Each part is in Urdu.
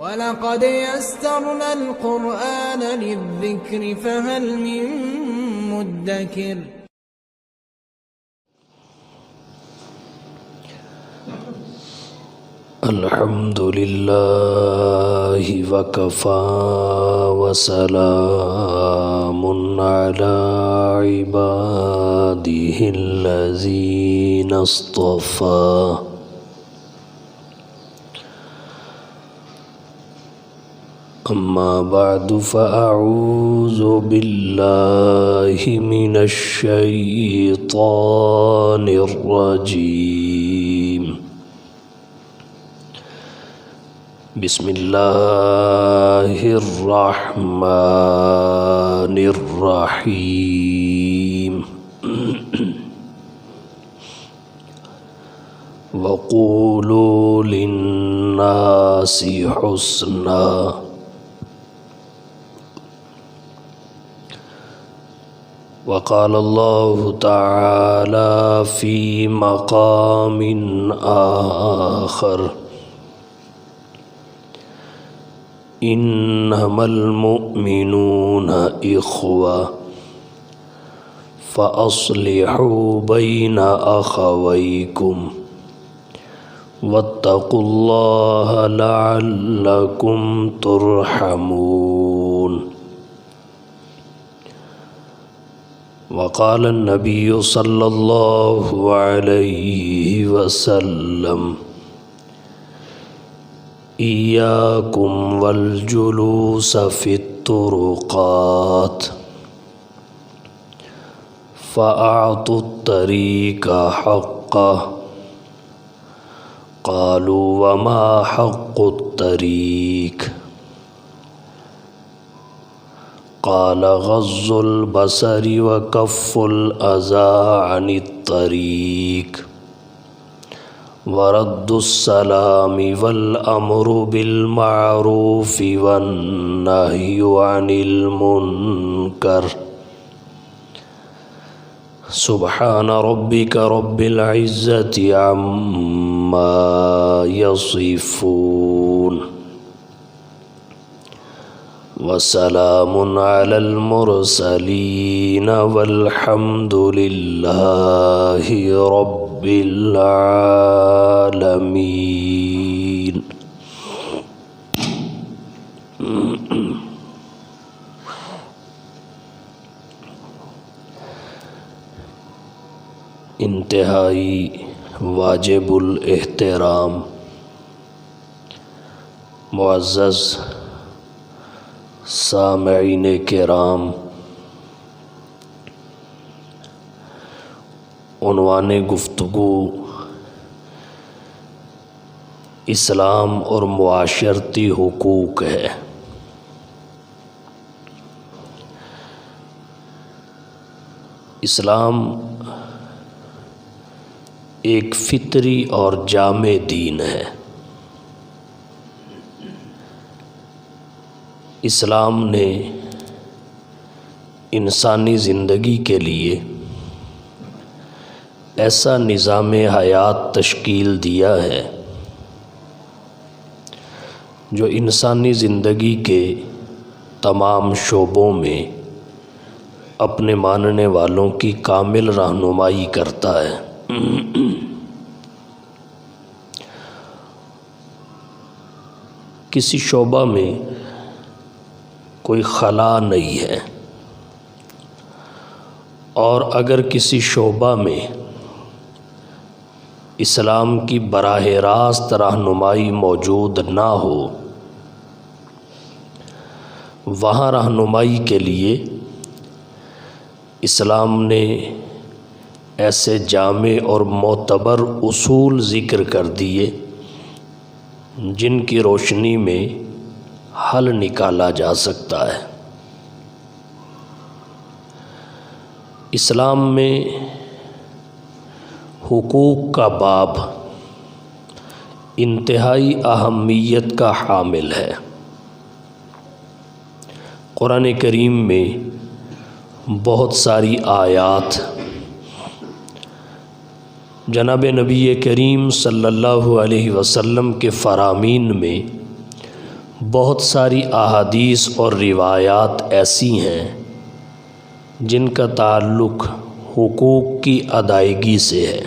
وَلَقَدْ يَسَّرْنَا الْقُرْآنَ لِلذِّكْرِ فَهَلْ مِن مُّدَّكِرٍ الحمد للہ وکفى وسلام علی عباده الذین اصطفى اما بعد فاعوذ باللہ من الشیطان الرجیم بسم اللہ الرحمن الرحیم وقولوا للناس حسنا وقال اللہ تعالی فی مقام آخر انما المؤمنون اخوة فاصلحوا بین اخویکم واتقوا اللہ لعلکم ترحمون وقال النبی صلی اللہ علیہ وسلم إياكم والجلوس في الطرقات فأعطوا الطريق حقه قالوا وما حق الطريق قال غض البصر وكف الأذى عن الطريق ورد السلام والأمر بالمعروف والنهي عن المنكر سبحان ربك رب العزة عما يصفون وسلام على المرسلين والحمد لله رب العالمين انتہائی واجب الاحترام معزز سامعین کرام، عنوان گفتگو اسلام اور معاشرتی حقوق ہے۔ اسلام ایک فطری اور جامع دین ہے۔ اسلام نے انسانی زندگی کے لیے ایسا نظام حیات تشکیل دیا ہے جو انسانی زندگی کے تمام شعبوں میں اپنے ماننے والوں کی کامل رہنمائی کرتا ہے۔ کسی شعبہ میں کوئی خلا نہیں ہے، اور اگر کسی شعبہ میں اسلام کی براہ راست رہنمائی موجود نہ ہو، وہاں رہنمائی کے لیے اسلام نے ایسے جامع اور معتبر اصول ذکر کر دیے جن کی روشنی میں حل نکالا جا سکتا ہے۔ اسلام میں حقوق کا باب انتہائی اہمیت کا حامل ہے۔ قرآن کریم میں بہت ساری آیات جناب نبی کریم صلی اللہ علیہ وسلم کے فرامین میں بہت ساری احادیث اور روایات ایسی ہیں جن کا تعلق حقوق کی ادائیگی سے ہے۔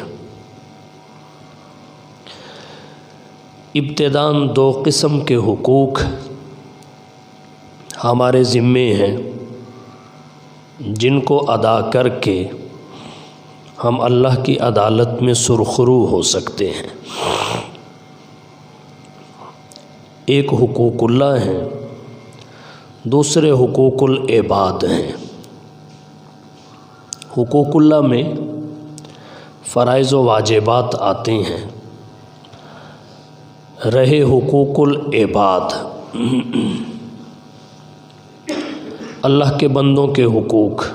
ابتداً دو قسم کے حقوق ہمارے ذمے ہیں جن کو ادا کر کے ہم اللہ کی عدالت میں سرخرو ہو سکتے ہیں۔ ایک حقوق اللہ ہیں، دوسرے حقوق العباد ہیں۔ حقوق اللہ میں فرائض و واجبات آتے ہیں، رہے حقوق العباد اللہ کے بندوں کے حقوق،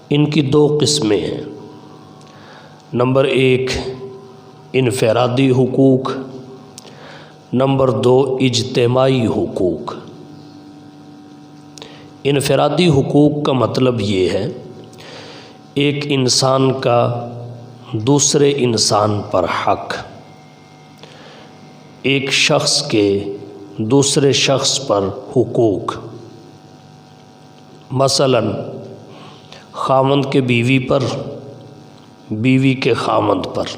ان کی دو قسمیں ہیں۔ نمبر ایک انفرادی حقوق، نمبر دو اجتماعی حقوق۔ انفرادی حقوق کا مطلب یہ ہے ایک انسان کا دوسرے انسان پر حق، ایک شخص کے دوسرے شخص پر حقوق۔ مثلاً خاوند کے بیوی پر، بیوی کے خاوند پر،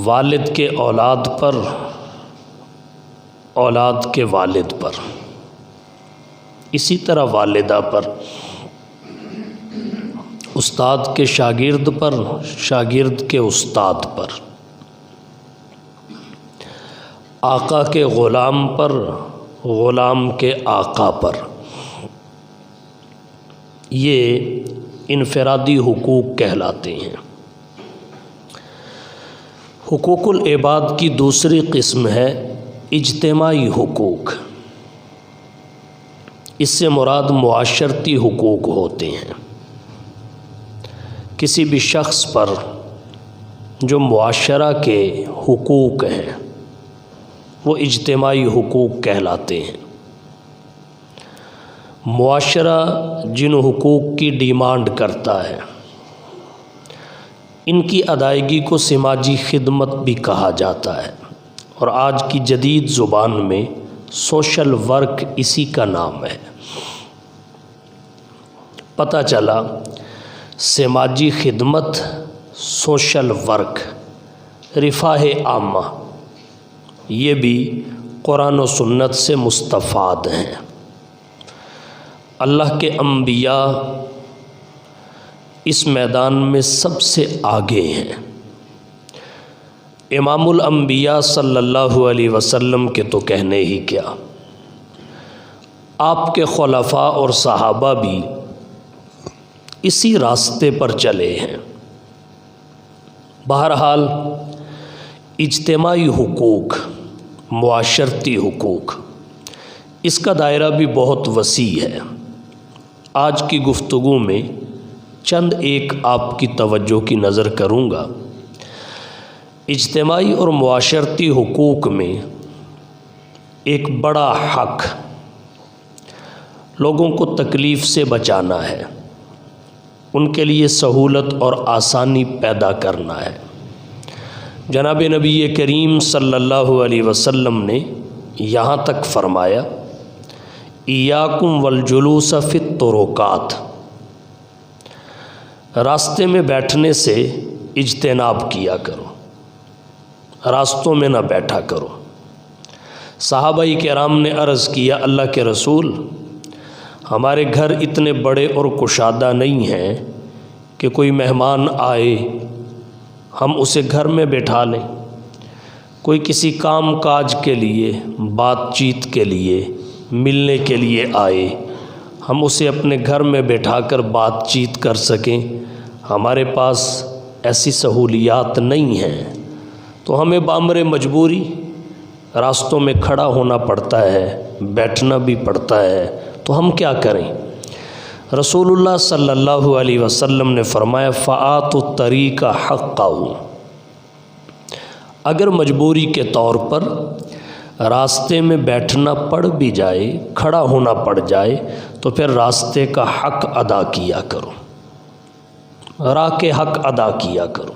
والد کے اولاد پر، اولاد کے والد پر، اسی طرح والدہ پر، استاد کے شاگرد پر، شاگرد کے استاد پر، آقا کے غلام پر، غلام کے آقا پر۔ یہ انفرادی حقوق کہلاتے ہیں۔ حقوق العباد کی دوسری قسم ہے اجتماعی حقوق۔ اس سے مراد معاشرتی حقوق ہوتے ہیں۔ کسی بھی شخص پر جو معاشرہ کے حقوق ہیں وہ اجتماعی حقوق کہلاتے ہیں۔ معاشرہ جن حقوق کی ڈیمانڈ کرتا ہے ان کی ادائیگی کو سماجی خدمت بھی کہا جاتا ہے، اور آج کی جدید زبان میں سوشل ورک اسی کا نام ہے۔ پتہ چلا سماجی خدمت، سوشل ورک، رفاہ عامہ، یہ بھی قرآن و سنت سے مستفاد ہیں۔ اللہ کے انبیاء اس میدان میں سب سے آگے ہیں۔ امام الانبیاء صلی اللہ علیہ وسلم کے تو کہنے ہی کیا، آپ کے خلفاء اور صحابہ بھی اسی راستے پر چلے ہیں۔ بہرحال اجتماعی حقوق، معاشرتی حقوق، اس کا دائرہ بھی بہت وسیع ہے۔ آج کی گفتگو میں چند ایک آپ کی توجہ کی نظر کروں گا۔ اجتماعی اور معاشرتی حقوق میں ایک بڑا حق لوگوں کو تکلیف سے بچانا ہے، ان کے لیے سہولت اور آسانی پیدا کرنا ہے۔ جناب نبی کریم صلی اللہ علیہ وسلم نے یہاں تک فرمایا، ایاکم والجلوس فی الطرقات، راستے میں بیٹھنے سے اجتناب کیا کرو، راستوں میں نہ بیٹھا کرو۔ صحابہ کرام نے عرض کیا، اللہ کے رسول، ہمارے گھر اتنے بڑے اور کشادہ نہیں ہیں کہ کوئی مہمان آئے ہم اسے گھر میں بٹھا لیں، کوئی کسی کام کاج کے لیے، بات چیت کے لیے، ملنے کے لیے آئے ہم اسے اپنے گھر میں بٹھا کر بات چیت کر سکیں، ہمارے پاس ایسی سہولیات نہیں ہیں، تو ہمیں بامر مجبوری راستوں میں کھڑا ہونا پڑتا ہے، بیٹھنا بھی پڑتا ہے، تو ہم کیا کریں؟ رسول اللہ صلی اللہ علیہ وسلم نے فرمایا، فآتوا الطریق حقہ، اگر مجبوری کے طور پر راستے میں بیٹھنا پڑ بھی جائے، کھڑا ہونا پڑ جائے، تو پھر راستے کا حق ادا کیا کرو، راہ کے حق ادا کیا کرو۔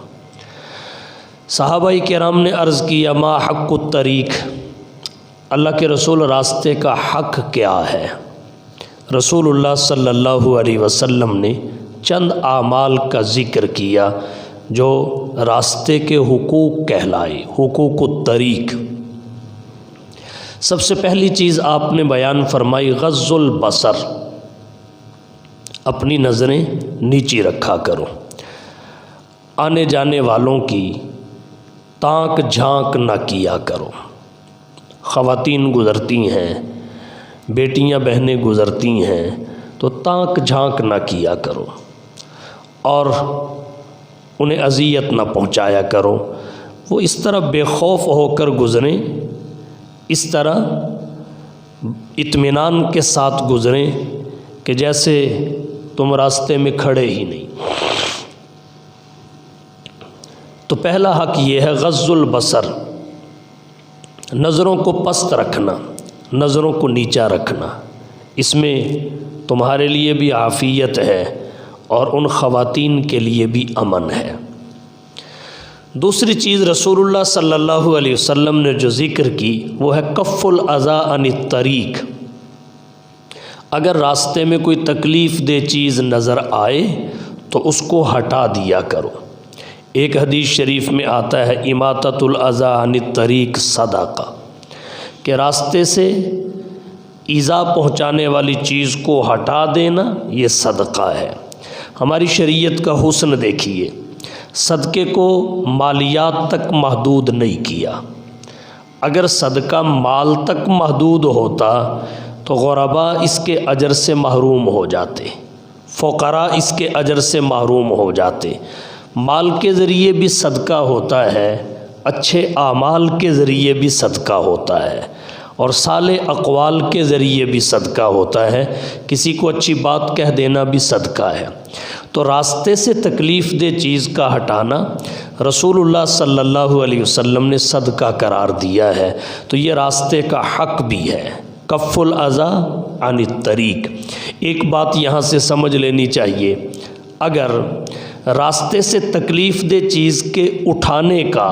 صحابہ کرام نے عرض کیا ما حق الطریق، اللہ کے رسول راستے کا حق کیا ہے؟ رسول اللہ صلی اللہ علیہ وسلم نے چند اعمال کا ذکر کیا جو راستے کے حقوق کہلائے، حقوق الطریق۔ سب سے پہلی چیز آپ نے بیان فرمائی غض البصر، اپنی نظریں نیچی رکھا کرو، آنے جانے والوں کی تانک جھانک نہ کیا کرو۔ خواتین گزرتی ہیں، بیٹیاں بہنیں گزرتی ہیں تو تانک جھانک نہ کیا کرو اور انہیں اذیت نہ پہنچایا کرو۔ وہ اس طرح بے خوف ہو کر گزریں، اس طرح اطمینان کے ساتھ گزریں کہ جیسے تم راستے میں کھڑے ہی نہیں۔ تو پہلا حق یہ ہے غض البصر، نظروں کو پست رکھنا، نظروں کو نیچا رکھنا۔ اس میں تمہارے لیے بھی عافیت ہے اور ان خواتین کے لیے بھی امن ہے۔ دوسری چیز رسول اللہ صلی اللہ علیہ وسلم نے جو ذکر کی وہ ہے کف الاذی عن الطریق۔ اگر راستے میں کوئی تکلیف دہ چیز نظر آئے تو اس کو ہٹا دیا کرو۔ ایک حدیث شریف میں آتا ہے اماطۃ الاذی عن الطریق صدقہ، کہ راستے سے ایذا پہنچانے والی چیز کو ہٹا دینا یہ صدقہ ہے۔ ہماری شریعت کا حسن دیکھیے، صدقے کو مالیات تک محدود نہیں کیا۔ اگر صدقہ مال تک محدود ہوتا تو غرباء اس کے اجر سے محروم ہو جاتے، فقراء اس کے اجر سے محروم ہو جاتے۔ مال کے ذریعے بھی صدقہ ہوتا ہے، اچھے اعمال کے ذریعے بھی صدقہ ہوتا ہے، اور صالح اقوال کے ذریعے بھی صدقہ ہوتا ہے۔ کسی کو اچھی بات کہہ دینا بھی صدقہ ہے۔ تو راستے سے تکلیف دہ چیز کا ہٹانا رسول اللہ صلی اللہ علیہ وسلم نے صدقہ قرار دیا ہے، تو یہ راستے کا حق بھی ہے، کف الاذی عن الطریق۔ ایک بات یہاں سے سمجھ لینی چاہیے، اگر راستے سے تکلیف دہ چیز کے اٹھانے کا،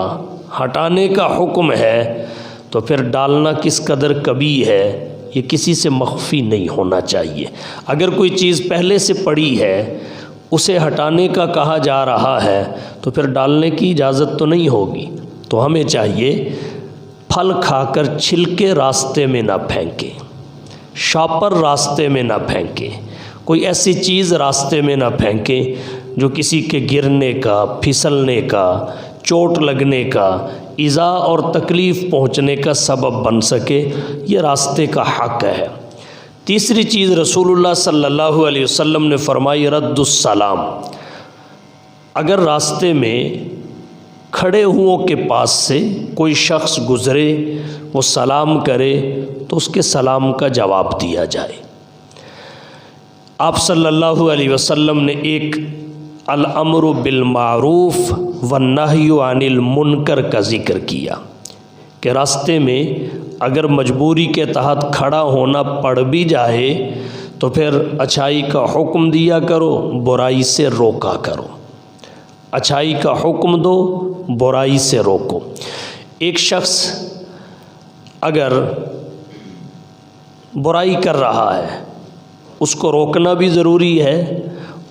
ہٹانے کا حکم ہے تو پھر ڈالنا کس قدر کبھی ہے یہ کسی سے مخفی نہیں ہونا چاہیے۔ اگر کوئی چیز پہلے سے پڑی ہے اسے ہٹانے کا کہا جا رہا ہے تو پھر ڈالنے کی اجازت تو نہیں ہوگی۔ تو ہمیں چاہیے پھل کھا کر چھلکے راستے میں نہ پھینکیں، شاپر راستے میں نہ پھینکیں، کوئی ایسی چیز راستے میں نہ پھینکیں جو کسی کے گرنے کا، پھسلنے کا، چوٹ لگنے کا، ایذا اور تکلیف پہنچنے کا سبب بن سکے۔ یہ راستے کا حق ہے۔ تیسری چیز رسول اللہ صلی اللہ علیہ وسلم نے فرمائی رد السلام۔ اگر راستے میں کھڑے ہوں کے پاس سے کوئی شخص گزرے، وہ سلام کرے تو اس کے سلام کا جواب دیا جائے۔ آپ صلی اللہ علیہ وسلم نے ایک الامر بالمعروف والنہی عن المنکر کا ذکر کیا کہ راستے میں اگر مجبوری کے تحت کھڑا ہونا پڑ بھی جائے تو پھر اچھائی کا حکم دیا کرو، برائی سے روکا کرو۔ اچھائی کا حکم دو، برائی سے روکو۔ ایک شخص اگر برائی کر رہا ہے اس کو روکنا بھی ضروری ہے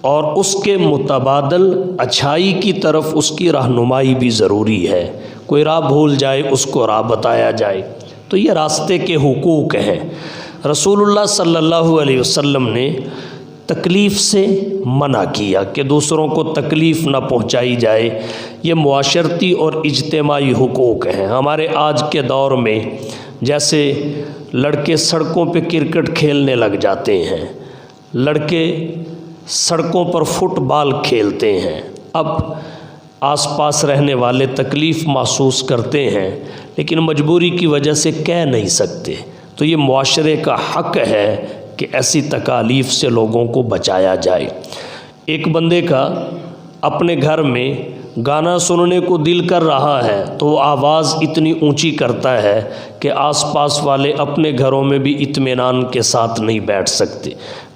اور اس کے متبادل اچھائی کی طرف اس کی رہنمائی بھی ضروری ہے۔ کوئی راہ بھول جائے اس کو راہ بتایا جائے۔ تو یہ راستے کے حقوق ہیں۔ رسول اللہ صلی اللہ علیہ وسلم نے تکلیف سے منع کیا کہ دوسروں کو تکلیف نہ پہنچائی جائے۔ یہ معاشرتی اور اجتماعی حقوق ہیں۔ ہمارے آج کے دور میں جیسے لڑکے سڑکوں پہ کرکٹ کھیلنے لگ جاتے ہیں، لڑکے سڑکوں پر فٹ بال کھیلتے ہیں، اب آس پاس رہنے والے تکلیف محسوس کرتے ہیں لیکن مجبوری کی وجہ سے کہہ نہیں سکتے۔ تو یہ معاشرے کا حق ہے کہ ایسی تکالیف سے لوگوں کو بچایا جائے۔ ایک بندے کا اپنے گھر میں گانا سننے کو دل کر رہا ہے تو وہ آواز اتنی اونچی کرتا ہے کہ آس پاس والے اپنے گھروں میں بھی اطمینان کے ساتھ نہیں بیٹھ سکتے۔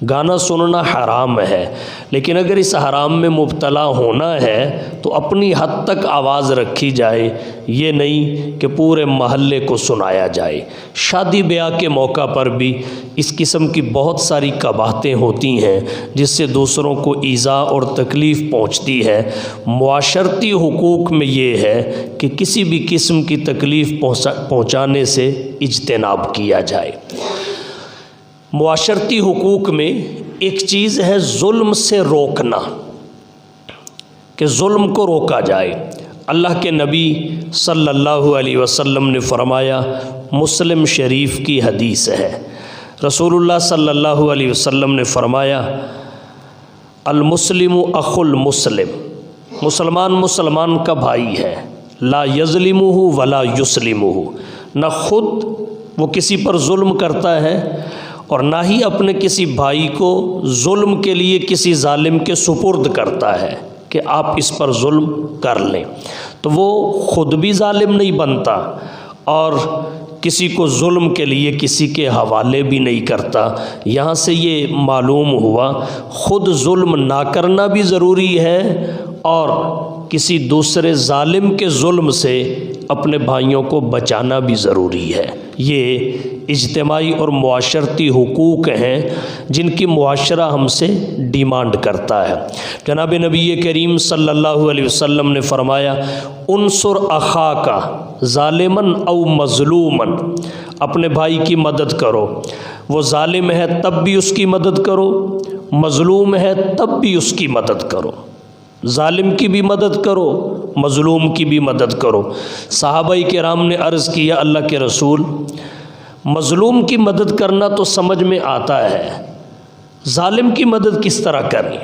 گانا سننا حرام ہے، لیکن اگر اس حرام میں مبتلا ہونا ہے تو اپنی حد تک آواز رکھی جائے، یہ نہیں کہ پورے محلے کو سنایا جائے۔ شادی بیاہ کے موقع پر بھی اس قسم کی بہت ساری قباحتیں ہوتی ہیں جس سے دوسروں کو ایذا اور تکلیف پہنچتی ہے۔ معاشرتی حقوق میں یہ ہے کہ کسی بھی قسم کی تکلیف پہنچانے سے اجتناب کیا جائے۔ معاشرتی حقوق میں ایک چیز ہے ظلم سے روکنا، کہ ظلم کو روکا جائے۔ اللہ کے نبی صلی اللہ علیہ وسلم نے فرمایا، مسلم شریف کی حدیث ہے، رسول اللہ صلی اللہ علیہ وسلم نے فرمایا، المسلم اخو المسلم، مسلمان مسلمان کا بھائی ہے، لا یظلمہ ولا یسلمہ، نہ خود وہ کسی پر ظلم کرتا ہے اور نہ ہی اپنے کسی بھائی کو ظلم کے لیے کسی ظالم کے سپرد کرتا ہے کہ آپ اس پر ظلم کر لیں۔ تو وہ خود بھی ظالم نہیں بنتا اور کسی کو ظلم کے لیے کسی کے حوالے بھی نہیں کرتا۔ یہاں سے یہ معلوم ہوا خود ظلم نہ کرنا بھی ضروری ہے اور کسی دوسرے ظالم کے ظلم سے اپنے بھائیوں کو بچانا بھی ضروری ہے۔ یہ اجتماعی اور معاشرتی حقوق ہیں جن کی معاشرہ ہم سے ڈیمانڈ کرتا ہے۔ جناب نبی کریم صلی اللہ علیہ وسلم نے فرمایا، انصر اخاک ظالمن او مظلومن، اپنے بھائی کی مدد کرو، وہ ظالم ہے تب بھی اس کی مدد کرو، مظلوم ہے تب بھی اس کی مدد کرو، ظالم کی بھی مدد کرو، مظلوم کی بھی مدد کرو۔ صحابہ کرام نے عرض کیا، اللہ کے رسول، مظلوم کی مدد کرنا تو سمجھ میں آتا ہے، ظالم کی مدد کس طرح کرنی؟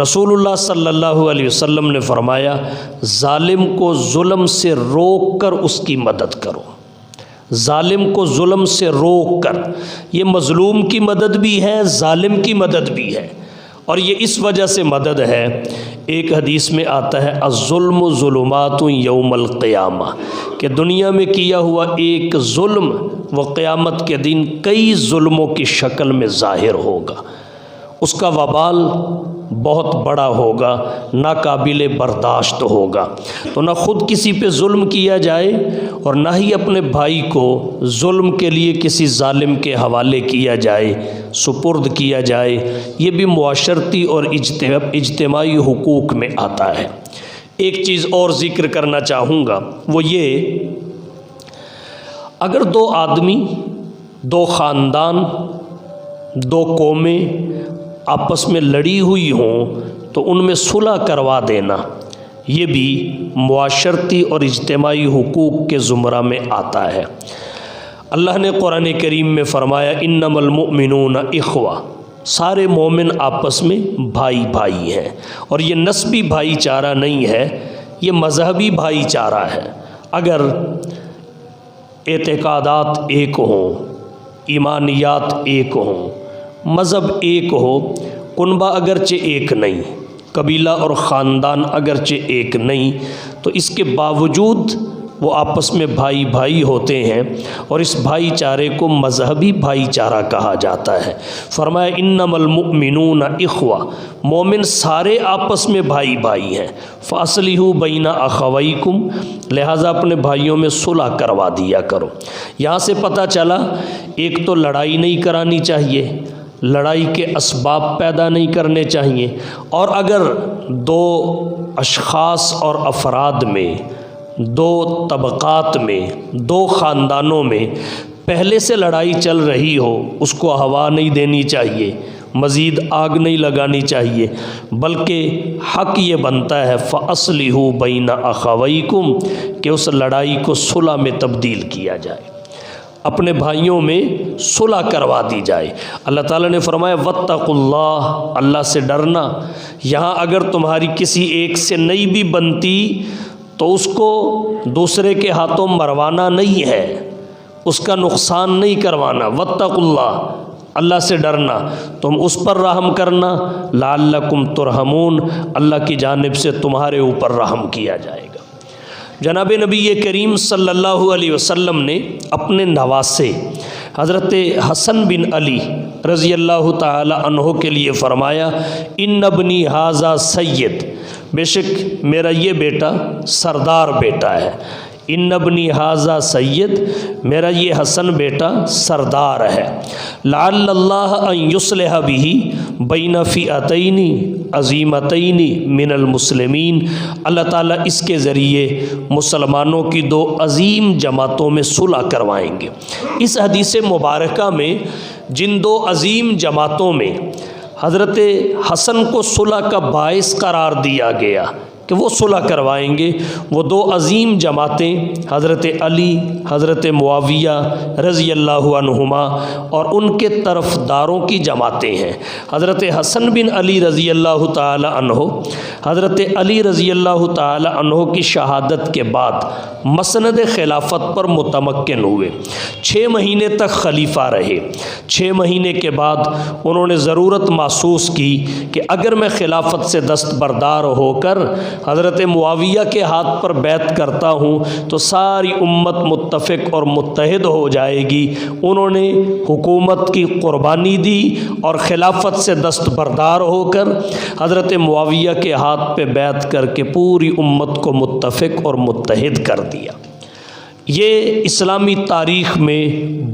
رسول اللہ صلی اللہ علیہ وسلم نے فرمایا، ظالم کو ظلم سے روک کر اس کی مدد کرو، ظالم کو ظلم سے روک کر۔ یہ مظلوم کی مدد بھی ہے، ظالم کی مدد بھی ہے، اور یہ اس وجہ سے مدد ہے، ایک حدیث میں آتا ہے، الظلم ظلمات یوم القیامہ، کہ دنیا میں کیا ہوا ایک ظلم وہ قیامت کے دن کئی ظلموں کی شکل میں ظاہر ہوگا، اس کا وبال بہت بڑا ہوگا، ناقابل برداشت ہوگا۔ تو نہ خود کسی پہ ظلم کیا جائے اور نہ ہی اپنے بھائی کو ظلم کے لیے کسی ظالم کے حوالے کیا جائے، سپرد کیا جائے۔ یہ بھی معاشرتی اور اجتماعی حقوق میں آتا ہے۔ ایک چیز اور ذکر کرنا چاہوں گا، وہ یہ، اگر دو آدمی، دو خاندان، دو قومیں آپس میں لڑی ہوئی ہوں تو ان میں صلح کروا دینا، یہ بھی معاشرتی اور اجتماعی حقوق کے زمرہ میں آتا ہے۔ اللہ نے قرآن کریم میں فرمایا، انما المؤمنون اخوہ، سارے مومن آپس میں بھائی بھائی ہیں، اور یہ نسبی بھائی چارہ نہیں ہے، یہ مذہبی بھائی چارہ ہے۔ اگر اعتقادات ایک ہوں، ایمانیات ایک ہوں، مذہب ایک ہو، کنبہ اگرچہ ایک نہیں، قبیلہ اور خاندان اگرچہ ایک نہیں، تو اس کے باوجود وہ آپس میں بھائی بھائی ہوتے ہیں، اور اس بھائی چارے کو مذہبی بھائی چارہ کہا جاتا ہے۔ فرمایا، انما المؤمنون اخوہ، مومن سارے آپس میں بھائی بھائی ہیں، فاصلحوا بین اخویکم، لہٰذا اپنے بھائیوں میں صلح کروا دیا کرو۔ یہاں سے پتہ چلا، ایک تو لڑائی نہیں کرانی چاہیے، لڑائی کے اسباب پیدا نہیں کرنے چاہیے، اور اگر دو اشخاص اور افراد میں، دو طبقات میں، دو خاندانوں میں پہلے سے لڑائی چل رہی ہو، اس کو ہوا نہیں دینی چاہیے، مزید آگ نہیں لگانی چاہیے، بلکہ حق یہ بنتا ہے فَأَصْلِحُوا بَيْنَ أَخَوَيْكُمْ، کہ اس لڑائی کو صلح میں تبدیل کیا جائے، اپنے بھائیوں میں صلح کروا دی جائے۔ اللہ تعالیٰ نے فرمایا، وَاتَّقُوا اللَّهَ، اللہ سے ڈرنا۔ یہاں اگر تمہاری کسی ایک سے نہیں بھی بنتی تو اس کو دوسرے کے ہاتھوں مروانا نہیں ہے، اس کا نقصان نہیں کروانا۔ وَاتَّقُوا اللَّهَ، اللہ سے ڈرنا، تم اس پر رحم کرنا، لعلکم ترحمون، اللہ کی جانب سے تمہارے اوپر رحم کیا جائے گا۔ جناب نبی کریم صلی اللہ علیہ وسلم نے اپنے نواسے حضرت حسن بن علی رضی اللہ تعالی عنہ کے لیے فرمایا ان ابنی ھذا سید، بے شک میرا یہ بیٹا سردار بیٹا ہے، ان ابنی ھذا سید، میرا یہ حسن بیٹا سردار ہے، لعل اللہ ان یصلح بہ بین فئتین عظیمتین من المسلمین، اللہ تعالیٰ اس کے ذریعے مسلمانوں کی دو عظیم جماعتوں میں صلح کروائیں گے۔ اس حدیث مبارکہ میں جن دو عظیم جماعتوں میں حضرت حسن کو صلح کا باعث قرار دیا گیا کہ وہ صلح کروائیں گے، وہ دو عظیم جماعتیں حضرت علی، حضرت معاویہ رضی اللہ عنہما اور ان کے طرفداروں کی جماعتیں ہیں۔ حضرت حسن بن علی رضی اللہ تعالی عنہ حضرت علی رضی اللہ تعالی عنہ کی شہادت کے بعد مسند خلافت پر متمکن ہوئے، 6 مہینے تک خلیفہ رہے۔ 6 مہینے کے بعد انہوں نے ضرورت محسوس کی کہ اگر میں خلافت سے دستبردار ہو کر حضرت معاویہ کے ہاتھ پر بیعت کرتا ہوں تو ساری امت متفق اور متحد ہو جائے گی۔ انہوں نے حکومت کی قربانی دی اور خلافت سے دستبردار ہو کر حضرت معاویہ کے ہاتھ پہ بیعت کر کے پوری امت کو متفق اور متحد کر دیا۔ یہ اسلامی تاریخ میں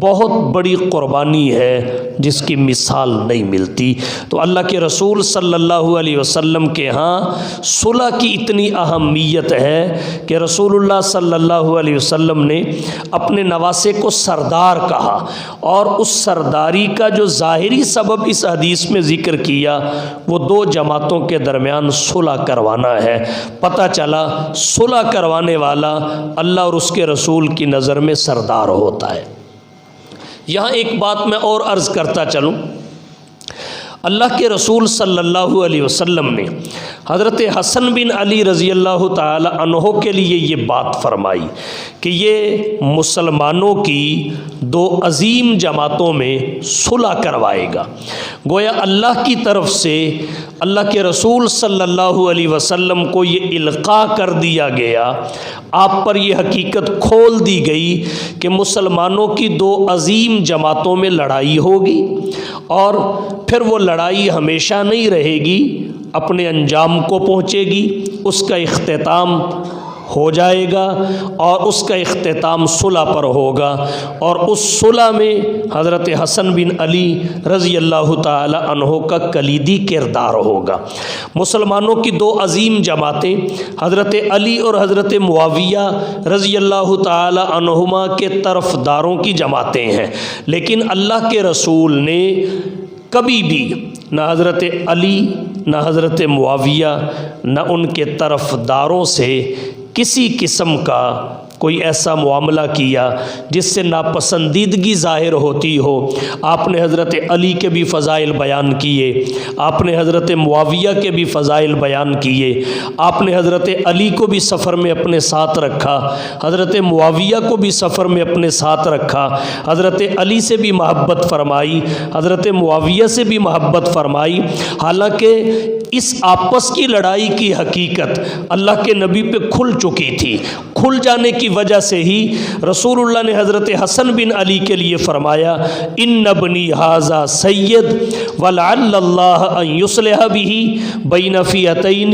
بہت بڑی قربانی ہے جس کی مثال نہیں ملتی۔ تو اللہ کے رسول صلی اللہ علیہ وسلم کے ہاں صلح کی اتنی اہمیت ہے کہ رسول اللہ صلی اللہ علیہ وسلم نے اپنے نواسے کو سردار کہا، اور اس سرداری کا جو ظاہری سبب اس حدیث میں ذکر کیا وہ دو جماعتوں کے درمیان صلح کروانا ہے۔ پتہ چلا صلح کروانے والا اللہ اور اس کے رسول کی نظر میں سردار ہوتا ہے۔ یہاں ایک بات میں اور عرض کرتا چلوں، اللہ کے رسول صلی اللہ علیہ وسلم نے حضرت حسن بن علی رضی اللہ تعالی عنہ کے لیے یہ بات فرمائی کہ یہ مسلمانوں کی دو عظیم جماعتوں میں صلح کروائے گا۔ گویا اللہ کی طرف سے اللہ کے رسول صلی اللہ علیہ وسلم کو یہ القاء کر دیا گیا، آپ پر یہ حقیقت کھول دی گئی کہ مسلمانوں کی دو عظیم جماعتوں میں لڑائی ہوگی، اور پھر وہ لڑائی ہمیشہ نہیں رہے گی، اپنے انجام کو پہنچے گی، اس کا اختتام ہو جائے گا، اور اس کا اختتام صلح پر ہوگا، اور اس صلح میں حضرت حسن بن علی رضی اللہ تعالی عنہ کا کلیدی کردار ہوگا۔ مسلمانوں کی دو عظیم جماعتیں حضرت علی اور حضرت معاویہ رضی اللہ تعالی عنہما کے طرفداروں کی جماعتیں ہیں، لیکن اللہ کے رسول نے کبھی بھی نہ حضرت علی نہ حضرت معاویہ نہ ان کے طرفداروں سے کسی قسم کا کوئی ایسا معاملہ کیا جس سے ناپسندیدگی ظاہر ہوتی ہو۔ آپ نے حضرت علی کے بھی فضائل بیان کیے، آپ نے حضرت معاویہ کے بھی فضائل بیان کیے، آپ نے حضرت علی کو بھی سفر میں اپنے ساتھ رکھا، حضرت معاویہ کو بھی سفر میں اپنے ساتھ رکھا، حضرت علی سے بھی محبت فرمائی، حضرت معاویہ سے بھی محبت فرمائی، حالانکہ اس آپس کی لڑائی کی حقیقت اللہ کے نبی پہ کھل چکی تھی۔ کھل جانے کی وجہ سے ہی رسول اللہ نے حضرت حسن بن علی کے لیے فرمایا ان ابنی ھذا سید ولعل اللہ ان یصلح بہ بین فئتین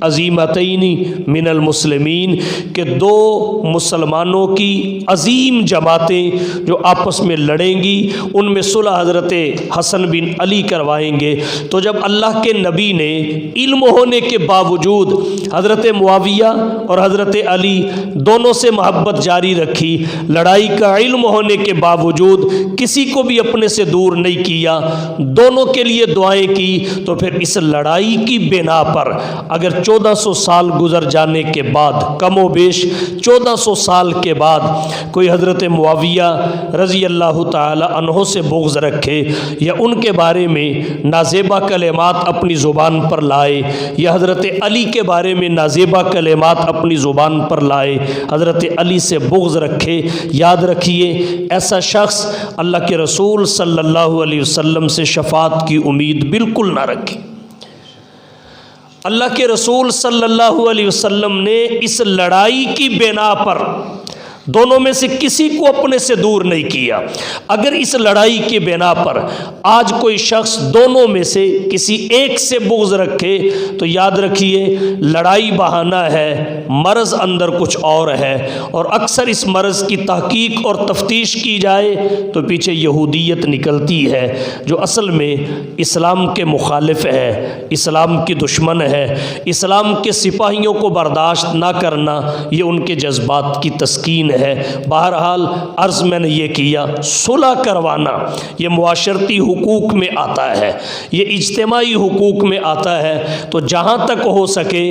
عظیمتین من المسلمین، کہ دو مسلمانوں کی عظیم جماعتیں جو آپس میں لڑیں گی ان میں صلح حضرت حسن بن علی کروائیں گے۔ تو جب اللہ کے نبی نے علم ہونے کے باوجود حضرت معاویہ اور حضرت علی دونوں سے محبت جاری رکھی، لڑائی کا علم ہونے کے باوجود کسی کو بھی اپنے سے دور نہیں کیا، دونوں کے لیے دعائیں کی، تو پھر اس لڑائی کی بنا پر اگر 1400 سال گزر جانے کے بعد، کم و بیش 1400 سال کے بعد کوئی حضرت معاویہ رضی اللہ تعالی عنہ سے بغض رکھے یا ان کے بارے میں نازیبا کلمات اپنی زبان پر لائے، یا حضرت علی کے بارے میں نازیبا کلمات اپنی زبان پر لائے، حضرت علی سے بغض رکھے، یاد رکھیے ایسا شخص اللہ کے رسول صلی اللہ علیہ وسلم سے شفاعت کی امید بالکل نہ رکھے۔ اللہ کے رسول صلی اللہ علیہ وسلم نے اس لڑائی کی بنا پر دونوں میں سے کسی کو اپنے سے دور نہیں کیا۔ اگر اس لڑائی کی بنا پر آج کوئی شخص دونوں میں سے کسی ایک سے بغض رکھے تو یاد رکھیے لڑائی بہانہ ہے، مرض اندر کچھ اور ہے، اور اکثر اس مرض کی تحقیق اور تفتیش کی جائے تو پیچھے یہودیت نکلتی ہے جو اصل میں اسلام کے مخالف ہے، اسلام کی دشمن ہے۔ اسلام کے سپاہیوں کو برداشت نہ کرنا یہ ان کے جذبات کی تسکین ہے۔ بہرحال عرض میں نے یہ کیا، صلح کروانا یہ معاشرتی حقوق میں آتا ہے، یہ اجتماعی حقوق میں آتا ہے، تو جہاں تک ہو سکے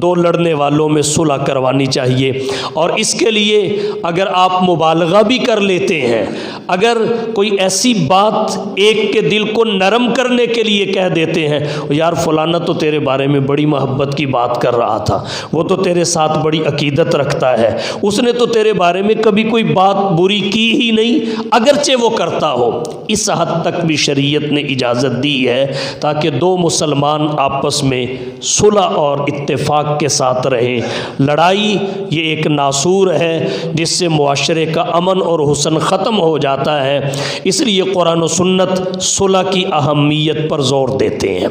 دو لڑنے والوں میں صلح کروانی چاہیے۔ اور اس کے لیے اگر آپ مبالغہ بھی کر لیتے ہیں، اگر کوئی ایسی بات ایک کے دل کو نرم کرنے کے لیے کہہ دیتے ہیں، یار فلانا تو تیرے بارے میں بڑی محبت کی بات کر رہا تھا، وہ تو تیرے ساتھ بڑی عقیدت رکھتا ہے، اس نے تو تیرے بارے میں کبھی کوئی بات بری کی ہی نہیں، اگرچہ وہ کرتا ہو، اس حد تک بھی شریعت نے اجازت دی ہے تاکہ دو مسلمان آپس میں صلح اور اتفاق کے ساتھ رہیں۔ لڑائی یہ ایک ناسور ہے جس سے معاشرے کا امن اور حسن ختم ہو جاتا ہے، اس لیے قرآن و سنت صلح کی اہمیت پر زور دیتے ہیں۔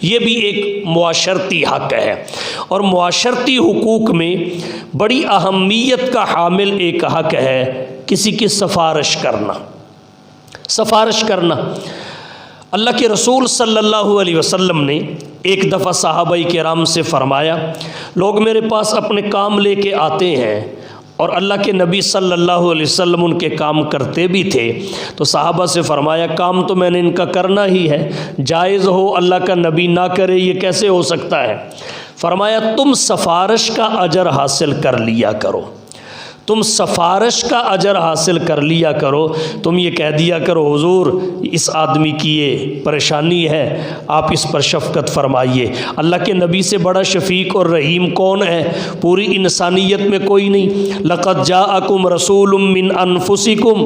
یہ بھی ایک معاشرتی حق ہے، اور معاشرتی حقوق میں بڑی اہمیت کا حامل ایک حق ہے کسی کی سفارش کرنا۔ سفارش کرنا، اللہ کے رسول صلی اللہ علیہ وسلم نے ایک دفعہ صحابہ کرام سے فرمایا، لوگ میرے پاس اپنے کام لے کے آتے ہیں، اور اللہ کے نبی صلی اللہ علیہ وسلم ان کے کام کرتے بھی تھے، تو صحابہ سے فرمایا کام تو میں نے ان کا کرنا ہی ہے، جائز ہو اللہ کا نبی نہ کرے یہ کیسے ہو سکتا ہے؟ فرمایا تم سفارش کا اجر حاصل کر لیا کرو، تم سفارش کا اجر حاصل کر لیا کرو، تم یہ کہہ دیا کرو حضور اس آدمی کی یہ پریشانی ہے، آپ اس پر شفقت فرمائیے۔ اللہ کے نبی سے بڑا شفیق اور رحیم کون ہے؟ پوری انسانیت میں کوئی نہیں۔ لقد جاءکم رسول من انفسکم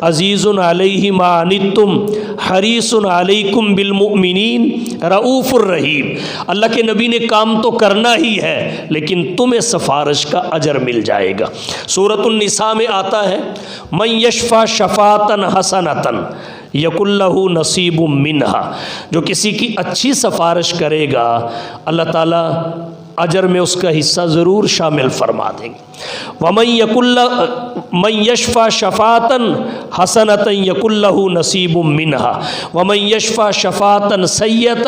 عزیز علیہ ما عنتم حریص علیکم بالمؤمنین رؤوف الرحیم۔ اللہ کے نبی نے کام تو کرنا ہی ہے لیکن تمہیں سفارش کا اجر مل جائے گا۔ سورۃ النساء میں آتا ہے من یشفع شفاعۃ حسنۃ یکن لہ نصیب منہا، جو کسی کی اچھی سفارش کرے گا اللہ تعالیٰ اجر میں اس کا حصہ ضرور شامل فرما دیں گے۔ من یشفع شفاعۃ حسنۃ یکن لہ نصیب منہا ومن یشفع شفاعۃ سیئۃ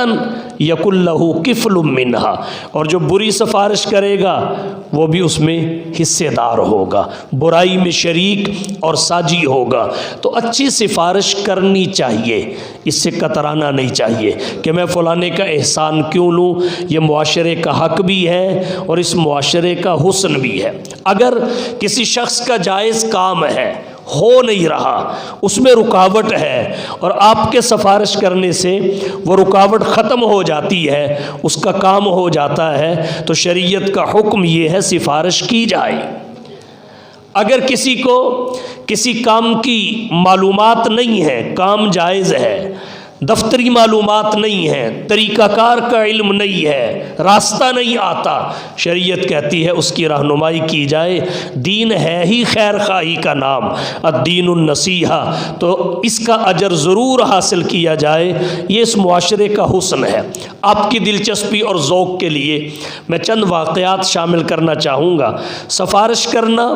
یکن لہ کفل منہا، اور جو بری سفارش کرے گا وہ بھی اس میں حصے دار ہوگا، برائی میں شریک اور ساجی ہوگا۔ تو اچھی سفارش کرنی چاہیے، اس سے کترانا نہیں چاہیے کہ میں فلانے کا احسان کیوں لوں، یہ معاشرے کا حق بھی ہے اور اس معاشرے کا حسن بھی ہے۔ اگر کسی شخص کا جائز کام ہے، ہو نہیں رہا، اس میں رکاوٹ ہے، اور آپ کے سفارش کرنے سے وہ رکاوٹ ختم ہو جاتی ہے، اس کا کام ہو جاتا ہے، تو شریعت کا حکم یہ ہے سفارش کی جائے۔ اگر کسی کو کسی کام کی معلومات نہیں ہے، کام جائز ہے، دفتری معلومات نہیں ہے، طریقہ کار کا علم نہیں ہے، راستہ نہیں آتا، شریعت کہتی ہے اس کی رہنمائی کی جائے۔ دین ہے ہی خیر خواہی کا نام، الدین النصیحہ، تو اس کا اجر ضرور حاصل کیا جائے، یہ اس معاشرے کا حسن ہے۔ آپ کی دلچسپی اور ذوق کے لیے میں چند واقعات شامل کرنا چاہوں گا۔ سفارش کرنا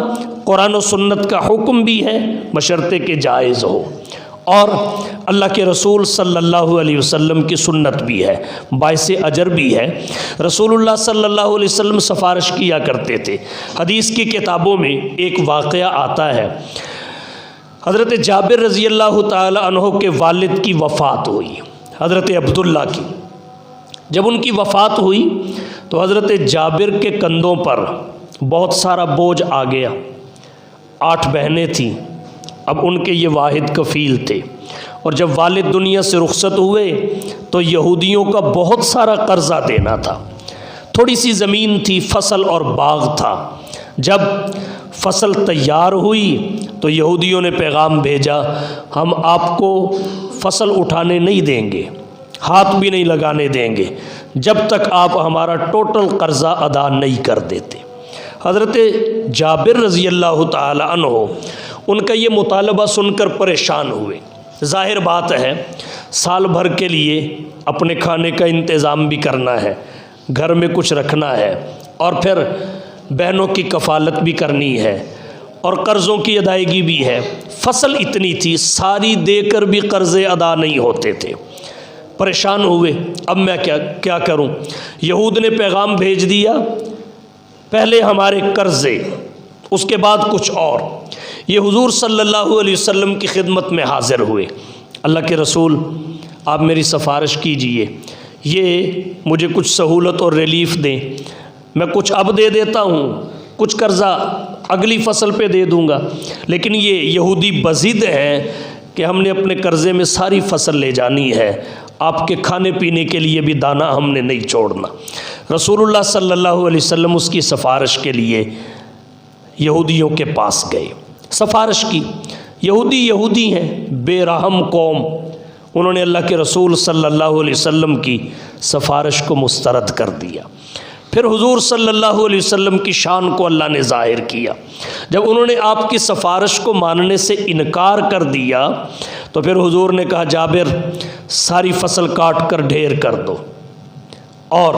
قرآن و سنت کا حکم بھی ہے بشرطے کہ جائز ہو، اور اللہ کے رسول صلی اللہ علیہ وسلم کی سنت بھی ہے، باعث اجر بھی ہے۔ رسول اللہ صلی اللہ علیہ وسلم سفارش کیا کرتے تھے۔ حدیث کی کتابوں میں ایک واقعہ آتا ہے، حضرت جابر رضی اللہ تعالی عنہ کے والد کی وفات ہوئی، حضرت عبداللہ کی۔ جب ان کی وفات ہوئی تو حضرت جابر کے کندھوں پر بہت سارا بوجھ آ گیا۔ 8 بہنیں تھیں، اب ان کے یہ واحد کفیل تھے، اور جب والد دنیا سے رخصت ہوئے تو یہودیوں کا بہت سارا قرضہ دینا تھا۔ تھوڑی سی زمین تھی، فصل اور باغ تھا۔ جب فصل تیار ہوئی تو یہودیوں نے پیغام بھیجا، ہم آپ کو فصل اٹھانے نہیں دیں گے، ہاتھ بھی نہیں لگانے دیں گے، جب تک آپ ہمارا ٹوٹل قرضہ ادا نہیں کر دیتے۔ حضرت جابر رضی اللہ تعالی عنہ ان کا یہ مطالبہ سن کر پریشان ہوئے۔ ظاہر بات ہے سال بھر کے لیے اپنے کھانے کا انتظام بھی کرنا ہے، گھر میں کچھ رکھنا ہے، اور پھر بہنوں کی کفالت بھی کرنی ہے، اور قرضوں کی ادائیگی بھی ہے۔ فصل اتنی تھی، ساری دے کر بھی قرضے ادا نہیں ہوتے تھے۔ پریشان ہوئے، اب میں کیا کروں؟ یہود نے پیغام بھیج دیا، پہلے ہمارے قرضے، اس کے بعد کچھ اور۔ یہ حضور صلی اللہ علیہ وسلم کی خدمت میں حاضر ہوئے۔ اللہ کے رسول، آپ میری سفارش کیجئے، یہ مجھے کچھ سہولت اور ریلیف دیں، میں کچھ اب دے دیتا ہوں، کچھ قرضہ اگلی فصل پہ دے دوں گا، لیکن یہ یہودی بضد ہیں کہ ہم نے اپنے قرضے میں ساری فصل لے جانی ہے، آپ کے کھانے پینے کے لیے بھی دانہ ہم نے نہیں چھوڑنا۔ رسول اللہ صلی اللہ علیہ وسلم اس کی سفارش کے لیے یہودیوں کے پاس گئے، سفارش کی۔ یہودی ہیں، بے رحم قوم، انہوں نے اللہ کے رسول صلی اللہ علیہ وسلم کی سفارش کو مسترد کر دیا۔ پھر حضور صلی اللہ علیہ وسلم کی شان کو اللہ نے ظاہر کیا۔ جب انہوں نے آپ کی سفارش کو ماننے سے انکار کر دیا تو پھر حضور نے کہا، جابر ساری فصل کاٹ کر ڈھیر کر دو اور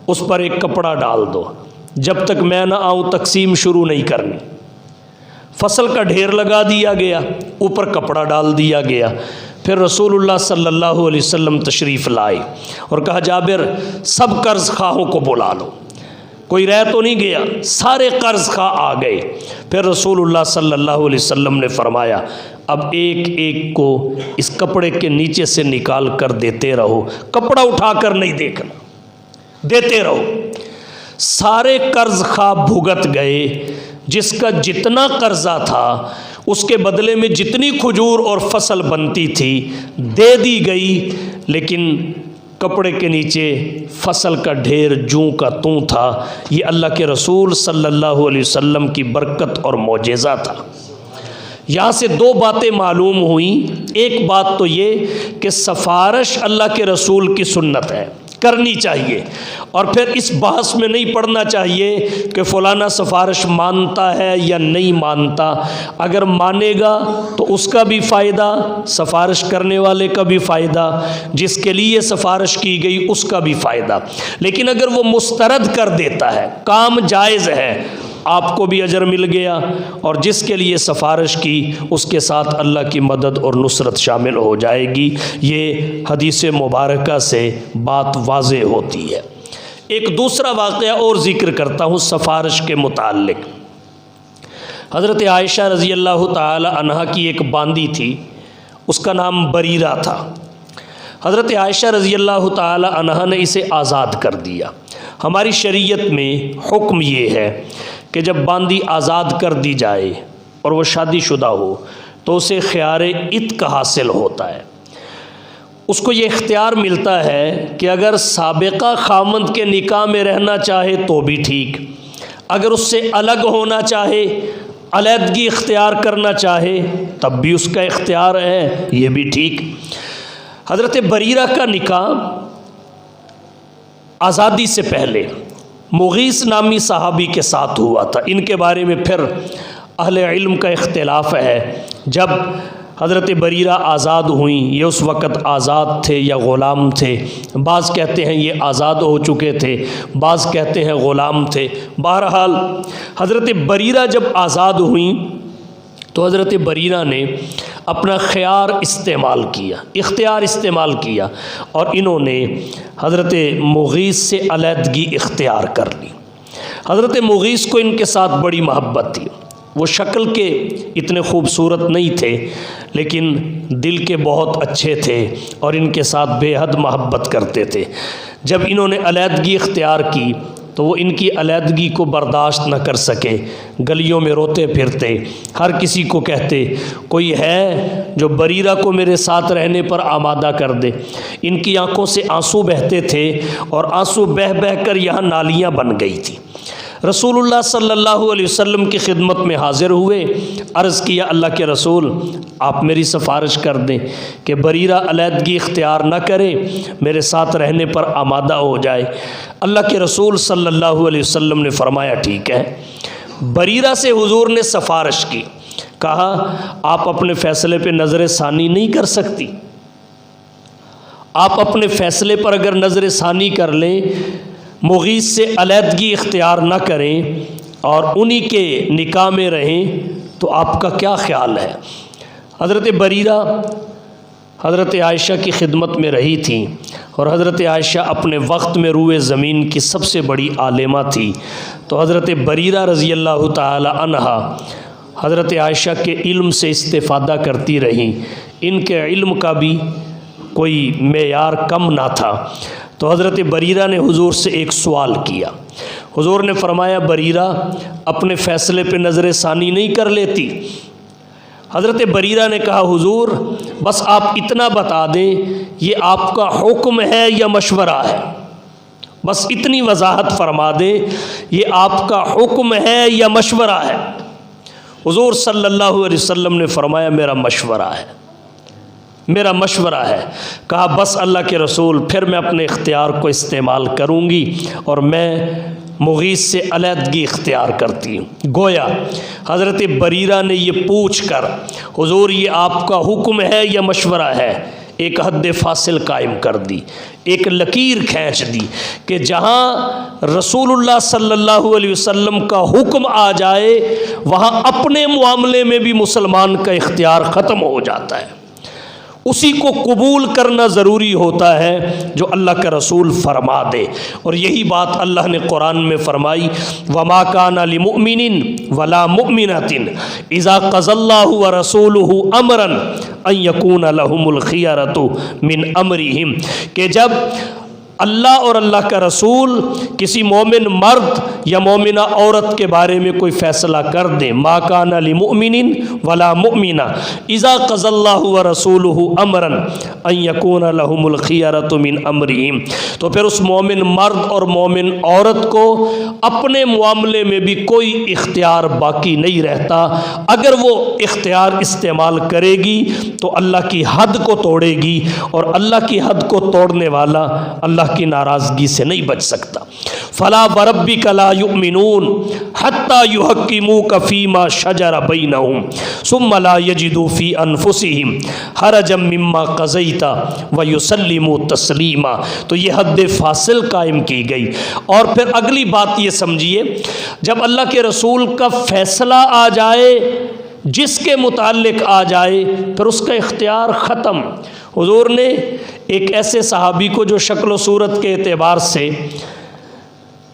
اس پر ایک کپڑا ڈال دو، جب تک میں نہ آؤں تقسیم شروع نہیں کرنی۔ فصل کا ڈھیر لگا دیا گیا، اوپر کپڑا ڈال دیا گیا۔ پھر رسول اللہ صلی اللہ علیہ وسلم تشریف لائے اور کہا، جابر سب قرض خواہوں کو بلا لو، کوئی رہ تو نہیں گیا، سارے قرض خواہ آ گئے۔ پھر رسول اللہ صلی اللہ علیہ وسلم نے فرمایا، اب ایک ایک کو اس کپڑے کے نیچے سے نکال کر دیتے رہو، کپڑا اٹھا کر نہیں دیکھنا، دیتے رہو۔ سارے قرض خواہ بھگت گئے، جس کا جتنا قرضہ تھا اس کے بدلے میں جتنی کھجور اور فصل بنتی تھی دے دی گئی، لیکن کپڑے کے نیچے فصل کا ڈھیر جوں کا توں تھا۔ یہ اللہ کے رسول صلی اللہ علیہ وسلم کی برکت اور معجزہ تھا۔ یہاں سے دو باتیں معلوم ہوئیں۔ ایک بات تو یہ کہ سفارش اللہ کے رسول کی سنت ہے، کرنی چاہیے، اور پھر اس بحث میں نہیں پڑنا چاہیے کہ فلانا سفارش مانتا ہے یا نہیں مانتا۔ اگر مانے گا تو اس کا بھی فائدہ، سفارش کرنے والے کا بھی فائدہ، جس کے لیے سفارش کی گئی اس کا بھی فائدہ۔ لیکن اگر وہ مسترد کر دیتا ہے، کام جائز ہے، آپ کو بھی اجر مل گیا، اور جس کے لیے سفارش کی اس کے ساتھ اللہ کی مدد اور نصرت شامل ہو جائے گی۔ یہ حدیث مبارکہ سے بات واضح ہوتی ہے۔ ایک دوسرا واقعہ اور ذکر کرتا ہوں سفارش کے متعلق۔ حضرت عائشہ رضی اللہ تعالی عنہا کی ایک باندی تھی، اس کا نام بریرہ تھا۔ حضرت عائشہ رضی اللہ تعالی عنہا نے اسے آزاد کر دیا۔ ہماری شریعت میں حکم یہ ہے کہ جب باندی آزاد کر دی جائے اور وہ شادی شدہ ہو تو اسے خیار عتق حاصل ہوتا ہے۔ اس کو یہ اختیار ملتا ہے کہ اگر سابقہ خاوند کے نکاح میں رہنا چاہے تو بھی ٹھیک، اگر اس سے الگ ہونا چاہے، علیحدگی اختیار کرنا چاہے تب بھی اس کا اختیار ہے، یہ بھی ٹھیک۔ حضرت بریرہ کا نکاح آزادی سے پہلے مغیث نامی صحابی کے ساتھ ہوا تھا۔ ان کے بارے میں پھر اہل علم کا اختلاف ہے۔ جب حضرت بریرہ آزاد ہوئیں، یہ اس وقت آزاد تھے یا غلام تھے؟ بعض کہتے ہیں یہ آزاد ہو چکے تھے، بعض کہتے ہیں غلام تھے۔ بہرحال حضرت بریرہ جب آزاد ہوئیں تو حضرت بریرہ نے اپنا خیار استعمال کیا، اختیار استعمال کیا، اور انہوں نے حضرت مغیث سے علیحدگی اختیار کر لی۔ حضرت مغیث کو ان کے ساتھ بڑی محبت تھی۔ وہ شکل کے اتنے خوبصورت نہیں تھے لیکن دل کے بہت اچھے تھے اور ان کے ساتھ بے حد محبت کرتے تھے۔ جب انہوں نے علیحدگی اختیار کی تو وہ ان کی علیحدگی کو برداشت نہ کر سکے، گلیوں میں روتے پھرتے، ہر کسی کو کہتے کوئی ہے جو بریرہ کو میرے ساتھ رہنے پر آمادہ کر دے۔ ان کی آنکھوں سے آنسو بہتے تھے اور آنسو بہہ بہہ کر یہاں نالیاں بن گئی تھی۔ رسول اللہ صلی اللہ علیہ وسلم کی خدمت میں حاضر ہوئے، عرض کیا اللہ کے رسول آپ میری سفارش کر دیں کہ بریرہ علیحدگی اختیار نہ کرے، میرے ساتھ رہنے پر آمادہ ہو جائے۔ اللہ کے رسول صلی اللہ علیہ وسلم نے فرمایا ٹھیک ہے۔ بریرہ سے حضور نے سفارش کی، کہا آپ اپنے فیصلے پہ نظر ثانی نہیں کر سکتی؟ آپ اپنے فیصلے پر اگر نظر ثانی کر لیں، مغیث سے علیحدگی اختیار نہ کریں اور انہی کے نکاح میں رہیں تو آپ کا کیا خیال ہے؟ حضرت بریرہ حضرت عائشہ کی خدمت میں رہی تھیں اور حضرت عائشہ اپنے وقت میں روئے زمین کی سب سے بڑی عالمہ تھی، تو حضرت بریرہ رضی اللہ تعالی عنہا حضرت عائشہ کے علم سے استفادہ کرتی رہیں، ان کے علم کا بھی کوئی معیار کم نہ تھا۔ تو حضرت بریرہ نے حضور سے ایک سوال کیا، حضور نے فرمایا بریرہ اپنے فیصلے پہ نظر ثانی نہیں کر لیتی؟ حضرت بریرہ نے کہا حضور بس آپ اتنا بتا دیں یہ آپ کا حکم ہے یا مشورہ ہے، بس اتنی وضاحت فرما دیں یہ آپ کا حکم ہے یا مشورہ ہے۔ حضور صلی اللہ علیہ وسلم نے فرمایا میرا مشورہ ہے، میرا مشورہ ہے۔ کہا بس اللہ کے رسول پھر میں اپنے اختیار کو استعمال کروں گی اور میں مغیث سے علیحدگی اختیار کرتی ہوں۔ گویا حضرت بریرہ نے یہ پوچھ کر حضور یہ آپ کا حکم ہے یا مشورہ ہے، ایک حد فاصل قائم کر دی، ایک لکیر کھینچ دی کہ جہاں رسول اللہ صلی اللہ علیہ وسلم کا حکم آ جائے وہاں اپنے معاملے میں بھی مسلمان کا اختیار ختم ہو جاتا ہے، اسی کو قبول کرنا ضروری ہوتا ہے جو اللہ کا رسول فرما دے۔ اور یہی بات اللہ نے قرآن میں فرمائی وَمَا كَانَ لِمُؤْمِنٍ وَلَا مُؤْمِنَةٍ إِذَا قَضَى اللَّهُ وَرَسُولُهُ أَمْرًا أَن يَكُونَ لَهُمُ الْخِيَرَةُ مِنْ أَمْرِهِمْ، کہ جب اللہ اور اللہ کا رسول کسی مومن مرد یا مومنہ عورت کے بارے میں کوئی فیصلہ کر دیں، ما کان لمؤمن ولا مؤمنہ اذا قضى اللہ ورسولہ امرا ان یکون لہم الخیرۃ من امرہم، تو پھر اس مومن مرد اور مومن عورت کو اپنے معاملے میں بھی کوئی اختیار باقی نہیں رہتا۔ اگر وہ اختیار استعمال کرے گی تو اللہ کی حد کو توڑے گی، اور اللہ کی حد کو توڑنے والا اللہ کی ناراضگی سے نہیں بچ سکتا۔ فلا وربک لا یؤمنون حتی یحکموک فیما شجر بینہم ثم لا یجدوا فی انفسہم حرجا مما قضیت ویسلموا تسلیما۔ تو یہ حد فاصل قائم کی گئی۔ اور پھر اگلی بات یہ سمجھیے، جب اللہ کے رسول کا فیصلہ آ جائے، جس کے متعلق آ جائے، پھر اس کا اختیار ختم۔ حضور نے ایک ایسے صحابی کو جو شکل و صورت کے اعتبار سے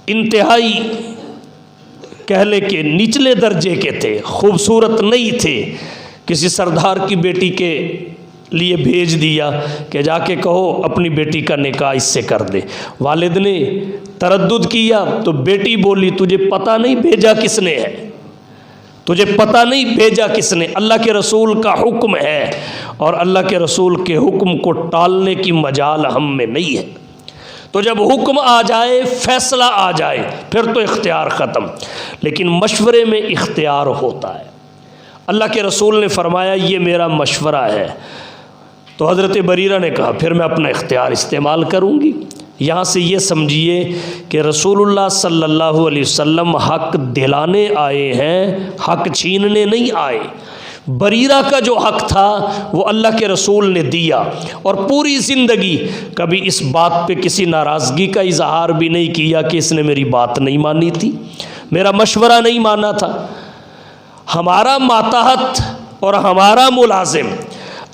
انتہائی کہہ لے کہ نچلے درجے کے تھے، خوبصورت نہیں تھے، کسی سردار کی بیٹی کے لیے بھیج دیا کہ جا کے کہو اپنی بیٹی کا نکاح اس سے کر دے۔ والد نے تردد کیا تو بیٹی بولی تجھے پتہ نہیں بھیجا کس نے ہے، تجھے پتہ نہیں بھیجا کس نے، اللہ کے رسول کا حکم ہے، اور اللہ کے رسول کے حکم کو ٹالنے کی مجال ہم میں نہیں ہے۔ تو جب حکم آ جائے، فیصلہ آ جائے، پھر تو اختیار ختم، لیکن مشورے میں اختیار ہوتا ہے۔ اللہ کے رسول نے فرمایا یہ میرا مشورہ ہے، تو حضرت بریرہ نے کہا پھر میں اپنا اختیار استعمال کروں گی۔ یہاں سے یہ سمجھیے کہ رسول اللہ صلی اللہ علیہ وسلم حق دلانے آئے ہیں، حق چھیننے نہیں آئے۔ بریرہ کا جو حق تھا وہ اللہ کے رسول نے دیا، اور پوری زندگی کبھی اس بات پہ کسی ناراضگی کا اظہار بھی نہیں کیا کہ اس نے میری بات نہیں مانی تھی، میرا مشورہ نہیں مانا تھا۔ ہمارا ماتحت اور ہمارا ملازم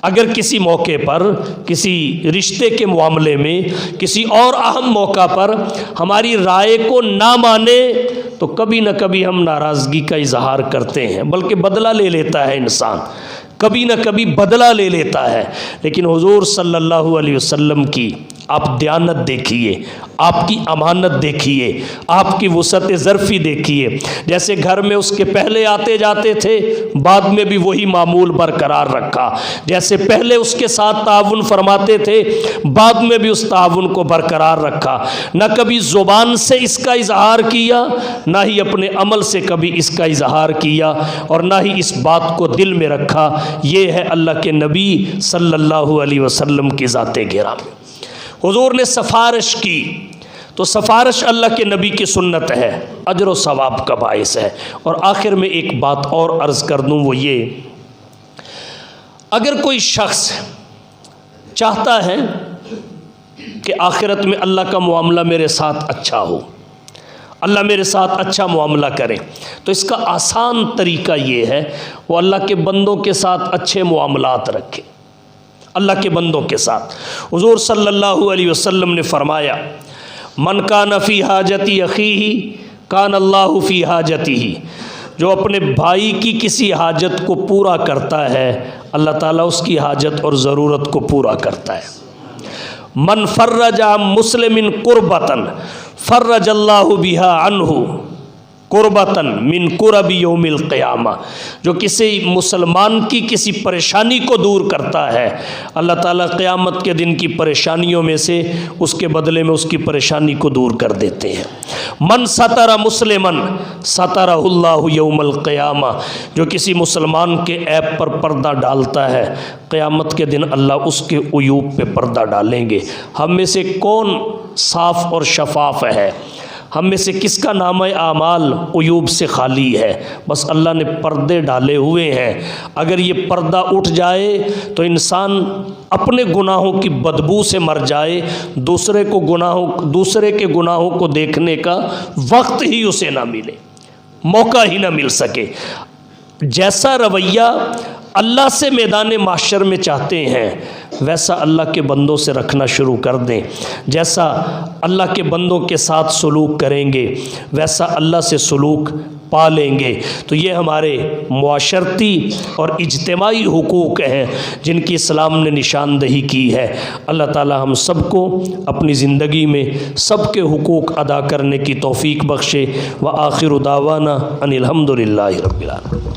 اگر کسی موقع پر، کسی رشتے کے معاملے میں، کسی اور اہم موقع پر ہماری رائے کو نہ مانے تو کبھی نہ کبھی ہم ناراضگی کا اظہار کرتے ہیں، بلکہ بدلہ لے لیتا ہے انسان، کبھی نہ کبھی بدلہ لے لیتا ہے۔ لیکن حضور صلی اللہ علیہ وسلم کی آپ دیانت دیکھیے، آپ کی امانت دیکھیے، آپ کی وسعت ظرفی دیکھیے۔ جیسے گھر میں اس کے پہلے آتے جاتے تھے، بعد میں بھی وہی معمول برقرار رکھا، جیسے پہلے اس کے ساتھ تعاون فرماتے تھے، بعد میں بھی اس تعاون کو برقرار رکھا۔ نہ کبھی زبان سے اس کا اظہار کیا، نہ ہی اپنے عمل سے کبھی اس کا اظہار کیا، اور نہ ہی اس بات کو دل میں رکھا۔ یہ ہے اللہ کے نبی صلی اللہ علیہ وسلم کی ذات گرامی۔ حضور نے سفارش کی، تو سفارش اللہ کے نبی کی سنت ہے، اجر و ثواب کا باعث ہے۔ اور آخر میں ایک بات اور عرض کر دوں، وہ یہ، اگر کوئی شخص چاہتا ہے کہ آخرت میں اللہ کا معاملہ میرے ساتھ اچھا ہو، اللہ میرے ساتھ اچھا معاملہ کرے، تو اس کا آسان طریقہ یہ ہے، وہ اللہ کے بندوں کے ساتھ اچھے معاملات رکھے، اللہ کے بندوں کے ساتھ۔ حضور صلی اللہ علیہ وسلم نے فرمایا، من کان فی حاجتی اخیہ کان اللہ فی حاجتہ، جو اپنے بھائی کی کسی حاجت کو پورا کرتا ہے، اللہ تعالیٰ اس کی حاجت اور ضرورت کو پورا کرتا ہے۔ من فرج عن مسلم کربتن فرج اللہ بہا عنہ قربتاً من قرب یوم القیامہ، جو کسی مسلمان کی کسی پریشانی کو دور کرتا ہے، اللہ تعالیٰ قیامت کے دن کی پریشانیوں میں سے اس کے بدلے میں اس کی پریشانی کو دور کر دیتے ہیں۔ من ستر مسلمن سترہ اللہ یوم القیامہ، جو کسی مسلمان کے عیب پر پردہ ڈالتا ہے، قیامت کے دن اللہ اس کے عیوب پہ پردہ ڈالیں گے۔ ہم میں سے کون صاف اور شفاف ہے؟ ہم میں سے کس کا نامہ اعمال عیوب سے خالی ہے؟ بس اللہ نے پردے ڈالے ہوئے ہیں۔ اگر یہ پردہ اٹھ جائے تو انسان اپنے گناہوں کی بدبو سے مر جائے، دوسرے کے گناہوں کو دیکھنے کا وقت ہی اسے نہ ملے، موقع ہی نہ مل سکے۔ جیسا رویہ اللہ سے میدان محشر میں چاہتے ہیں، ویسا اللہ کے بندوں سے رکھنا شروع کر دیں۔ جیسا اللہ کے بندوں کے ساتھ سلوک کریں گے، ویسا اللہ سے سلوک پا لیں گے۔ تو یہ ہمارے معاشرتی اور اجتماعی حقوق ہیں جن کی اسلام نے نشاندہی کی ہے۔ اللہ تعالی ہم سب کو اپنی زندگی میں سب کے حقوق ادا کرنے کی توفیق بخشے۔ وآخر دعوانا ان الحمد للہ رب العالمین۔